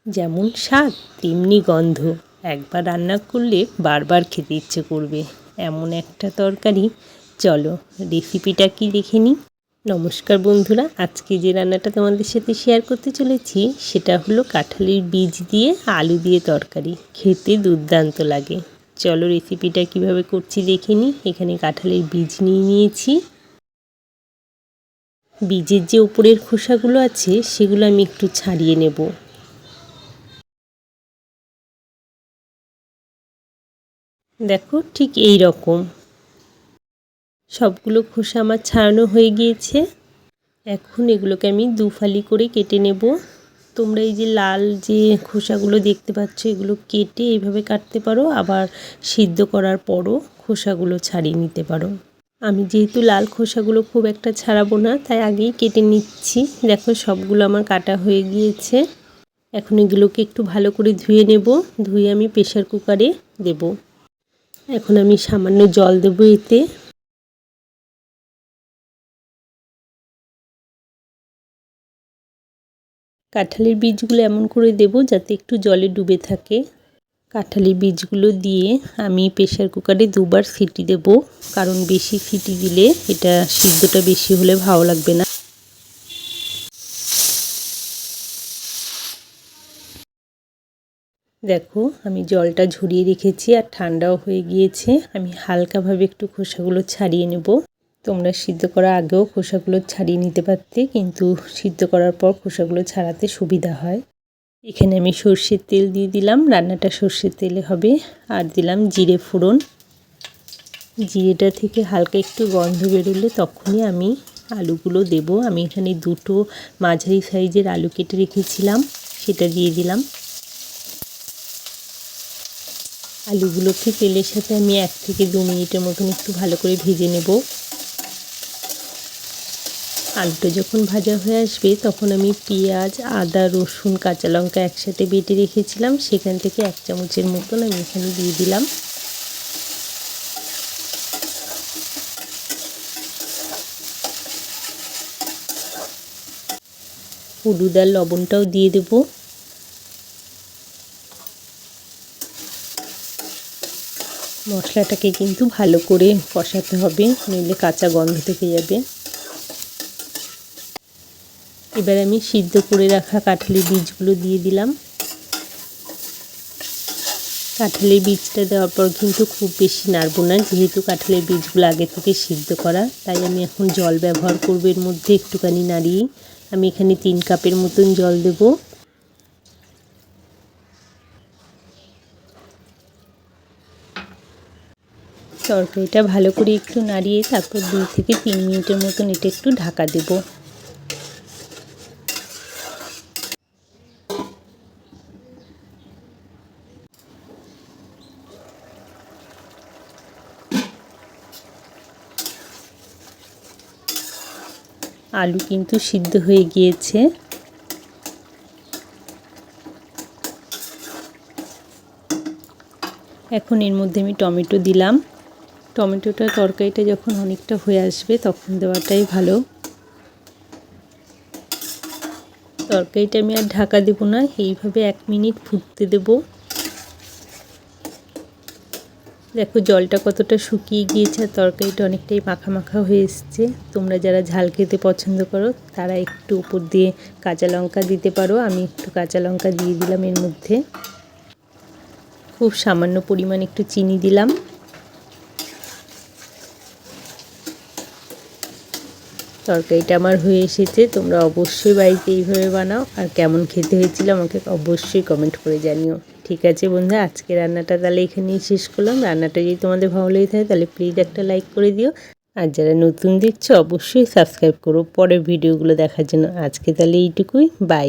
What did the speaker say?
যেমন স্বাদ তেমনি গন্ধ, একবার রান্না করলে বারবার খেতে ইচ্ছে করবে এমন একটা তরকারি। চলো রেসিপিটা কি দেখে নিই। নমস্কার বন্ধুরা, আজকে যে রান্নাটা তোমাদের সাথে শেয়ার করতে চলেছি সেটা হলো কাঁঠালের বীজ দিয়ে আলু দিয়ে তরকারি। খেতে দুর্দান্ত লাগে। চলো রেসিপিটা কিভাবে করছি দেখে নিই। এখানে কাঁঠালের বীজ নিয়ে নিয়েছি। বীজের যে উপরের খোসাগুলো আছে সেগুলো আমি একটু ছাড়িয়ে নেব। দেখো ঠিক এই রকম সবগুলো খোসা আমার ছাড়ানো হয়ে গিয়েছে। এখন এগুলোকে আমি দুফালি করে কেটে নেব। তোমরা এই যে লাল যে খোসাগুলো দেখতে পাচ্ছ এগুলো কেটে এইভাবে কাটতে পারো, আবার সিদ্ধ করার পরও খোসাগুলো ছাড়িয়ে নিতে পারো। আমি যেহেতু লাল খোসাগুলো খুব একটা ছাড়াবো না তাই আগেই কেটে নিচ্ছি। দেখো সবগুলো আমার কাটা হয়ে গিয়েছে। এখন এগুলোকে একটু ভালো করে ধুয়ে নেব। ধুয়ে আমি প্রেসার কুকারে দেব। এখন আমি সামান্য জল দেব এতে। কাঁঠালের বীজগুলো এমন করে দেব যাতে একটু জলে ডুবে থাকে। কাঁঠালের বীজগুলো দিয়ে আমি প্রেসার কুকারে দুবার সিটি দেব, কারণ বেশি সিটি দিলে এটা সিদ্ধটা বেশি হলে ভালো লাগবে না। দেখো আমি জলটা ঝরিয়ে রেখেছি আর ঠান্ডাও হয়ে গিয়েছে। আমি হালকাভাবে একটু খোসাগুলো ছাড়িয়ে নেব। তোমরা সিদ্ধ করার আগেও খোসাগুলো ছাড়িয়ে নিতে পারতে, কিন্তু সিদ্ধ করার পর খোসাগুলো ছাড়াতে সুবিধা হয়। এখানে আমি সর্ষের তেল দিয়ে দিলাম, রান্নাটা সর্ষের তেলে হবে। আর দিলাম জিরে ফোড়ন। জিরেটা থেকে হালকা একটু গন্ধ বেরোলে তখনই আমি আলুগুলো দেব। আমি এখানে দুটো মাঝারি সাইজের আলু কেটে রেখেছিলাম, সেটা দিয়ে দিলাম। আলুগুলোকে তেলের সাথে আমি 1 থেকে 2 মিনিটের মতন একটু ভালো করে ভেজে নেব। আলুটা যখন ভাজা হয়ে আসবে তখন আমি পেঁয়াজ, আদা, রসুন, কাঁচা লঙ্কা একসাথে বেটে রেখেছিলাম, সেখান থেকে 1 চামচের মতন আমি এখানে দিয়ে দিলাম। হলুদ আর লবণটাও দিয়ে দেব। মশলাটাকে কিন্তু ভালো করে কষাতে হবে, নইলে কাঁচা গন্ধ থেকে যাবে। এবার আমি সিদ্ধ করে রাখা কাঁঠালের বীজগুলো দিয়ে দিলাম। কাঁঠালের বীজটা দেওয়ার পর কিন্তু খুব বেশি নাড়ব না, যেহেতু কাঁঠালের বীজগুলো আগে থেকে সিদ্ধ করা, তাই আমি এখন জল ব্যবহার করব এর মধ্যে একটুখানি নাড়িয়ে। আমি এখানে 3 কাপের মতন জল দেব। তরকারিটা ভালো করে একটু নাড়িয়ে তারপর 2 থেকে 3 মিনিটের মতন এটা একটু ঢাকা দেব। আলু কিন্তু সিদ্ধ হয়ে গিয়েছে। এখন এর মধ্যে আমি টমেটো দিলাম। টমেটোটা তরকারিটা যখন অনেকটা হয়ে আসবে তখন দেওয়াটাই ভালো। তরকারিটা আমি আর ঢাকা দেব না, এইভাবে 1 মিনিট ফুটতে দেব। দেখো জলটা কতটা শুকিয়ে গিয়েছে আর তরকারিটা অনেকটাই মাখা মাখা হয়ে এসছে। তোমরা যারা ঝাল খেতে পছন্দ করো তারা একটু উপর দিয়ে কাঁচা লঙ্কা দিতে পারো। আমি একটু কাঁচা লঙ্কা দিয়ে দিলাম এর মধ্যে। খুব সামান্য পরিমাণ একটু চিনি দিলাম। তরকারিটা আমার হয়ে এসেছে। তোমরা অবশ্যই বাড়িতে এইভাবে বানাও, আর কেমন খেতে হয়েছিল আমাকে অবশ্যই কমেন্ট করে জানিও। ঠিক আছে বন্ধুরা, আজকে রান্নাটা তাহলে এখানেই শেষ করলাম। রান্নাটা যদি তোমাদের ভালো লেগে থাকে তাহলে প্লিজ একটা লাইক করে দিও, আর যারা নতুন দেখছো অবশ্যই সাবস্ক্রাইব করো পরের ভিডিওগুলো দেখার জন্য। আজকে তাহলে এইটুকুই, বাই।